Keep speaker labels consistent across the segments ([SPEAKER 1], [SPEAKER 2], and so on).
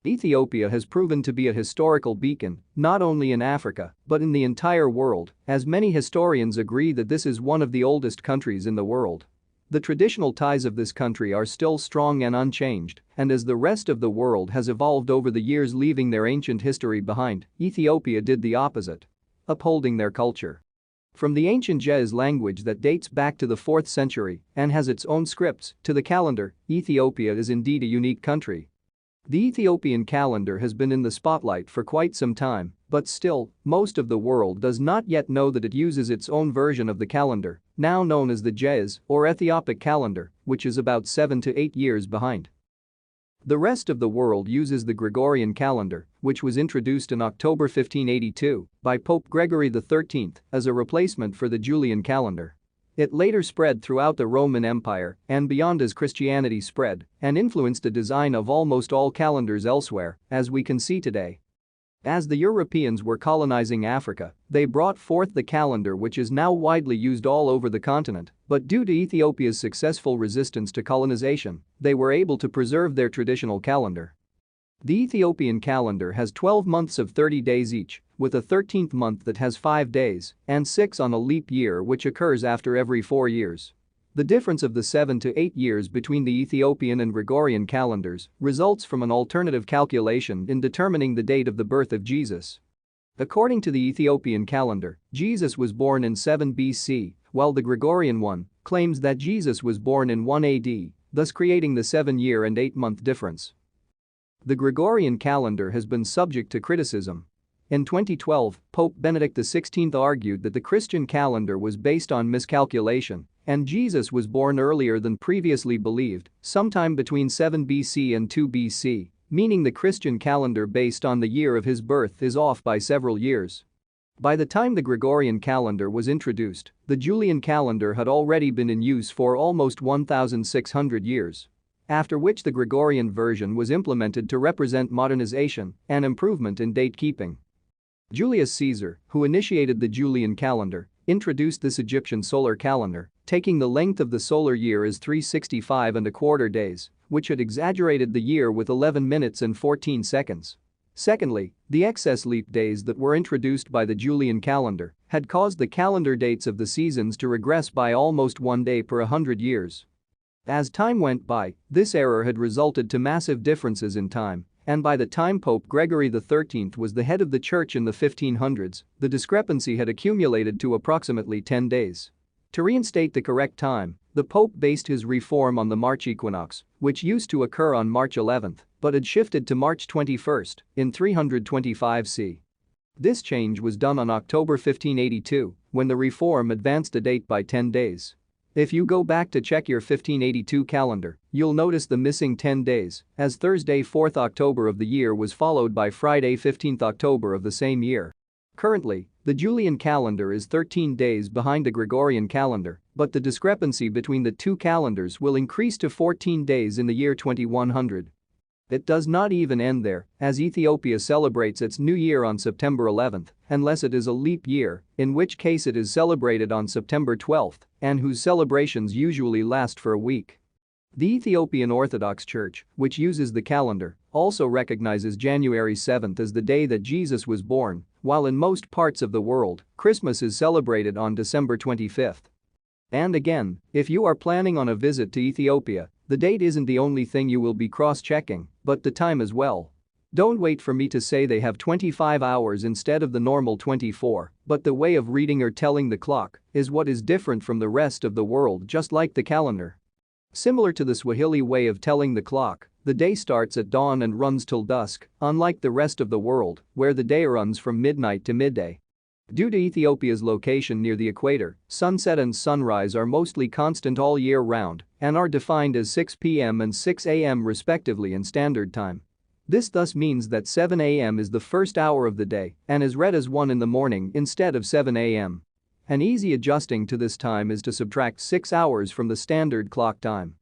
[SPEAKER 1] Ethiopia has proven to be a historical beacon, not only in Africa, but in the entire world, as many historians agree that this is one of the oldest countries in the world. The traditional ties of this country are still strong and unchanged, and as the rest of the world has evolved over the years leaving their ancient history behind, Ethiopia did the opposite, upholding their culture. From the ancient Ge'ez language that dates back to the 4th century and has its own scripts, to the calendar, Ethiopia is indeed a unique country. The Ethiopian calendar has been in the spotlight for quite some time, but still, most of the world does not yet know that it uses its own version of the calendar, now known as the Ge'ez or Ethiopic Calendar, which is about 7 to 8 years behind. The rest of the world uses the Gregorian calendar, which was introduced in October 1582 by Pope Gregory XIII as a replacement for the Julian calendar. It later spread throughout the Roman Empire and beyond as Christianity spread and influenced the design of almost all calendars elsewhere, as we can see today. As the Europeans were colonizing Africa, they brought forth the calendar which is now widely used all over the continent, but due to Ethiopia's successful resistance to colonization, they were able to preserve their traditional calendar. The Ethiopian calendar has 12 months of 30 days each, with a 13th month that has 5 days and 6 on a leap year which occurs after every 4 years. The difference of the 7 to 8 years between the Ethiopian and Gregorian calendars results from an alternative calculation in determining the date of the birth of Jesus. According to the Ethiopian calendar, Jesus was born in 7 BC, while the Gregorian one claims that Jesus was born in 1 AD, thus creating the 7-year and 8-month difference. The Gregorian calendar has been subject to criticism. In 2012, Pope Benedict XVI argued that the Christian calendar was based on miscalculation and Jesus was born earlier than previously believed, sometime between 7 BC and 2 BC, meaning the Christian calendar based on the year of his birth is off by several years. By the time the Gregorian calendar was introduced, the Julian calendar had already been in use for almost 1,600 years. After which the Gregorian version was implemented to represent modernization and improvement in date-keeping. Julius Caesar, who initiated the Julian calendar, introduced this Egyptian solar calendar, taking the length of the solar year as 365¼ days, which had exaggerated the year with 11 minutes and 14 seconds. Secondly, the excess leap days that were introduced by the Julian calendar had caused the calendar dates of the seasons to regress by almost 1 day per 100 years. As time went by, this error had resulted to massive differences in time, and by the time Pope Gregory XIII was the head of the church in the 1500s, the discrepancy had accumulated to approximately 10 days. To reinstate the correct time, the Pope based his reform on the March equinox, which used to occur on March 11th, but had shifted to March 21st in 325 C. This change was done on October 1582, when the reform advanced the date by 10 days. If you go back to check your 1582 calendar, you'll notice the missing 10 days, as Thursday 4th October of the year was followed by Friday 15th October of the same year. Currently, the Julian calendar is 13 days behind the Gregorian calendar, but the discrepancy between the two calendars will increase to 14 days in the year 2100. It does not even end there, as Ethiopia celebrates its new year on September 11th, unless it is a leap year, in which case it is celebrated on September 12th, and whose celebrations usually last for a week. The Ethiopian Orthodox Church, which uses the calendar, also recognizes January 7th as the day that Jesus was born, while in most parts of the world, Christmas is celebrated on December 25th. And again, if you are planning on a visit to Ethiopia, the date isn't the only thing you will be cross-checking, but the time as well. Don't wait for me to say they have 25 hours instead of the normal 24, but the way of reading or telling the clock is what is different from the rest of the world, just like the calendar. Similar to the Swahili way of telling the clock, the day starts at dawn and runs till dusk, unlike the rest of the world, where the day runs from midnight to midday. Due to Ethiopia's location near the equator, sunset and sunrise are mostly constant all year round and are defined as 6 p.m. and 6 a.m. respectively in standard time. This thus means that 7 a.m. is the first hour of the day and is read as 1 in the morning instead of 7 a.m. An easy adjusting to this time is to subtract 6 hours from the standard clock time.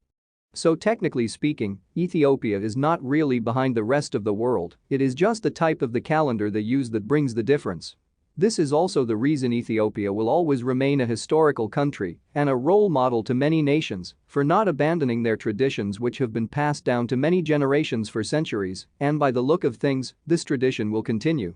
[SPEAKER 1] So technically speaking, Ethiopia is not really behind the rest of the world, it is just the type of the calendar they use that brings the difference. This is also the reason Ethiopia will always remain a historical country and a role model to many nations for not abandoning their traditions which have been passed down to many generations for centuries, and by the look of things, this tradition will continue.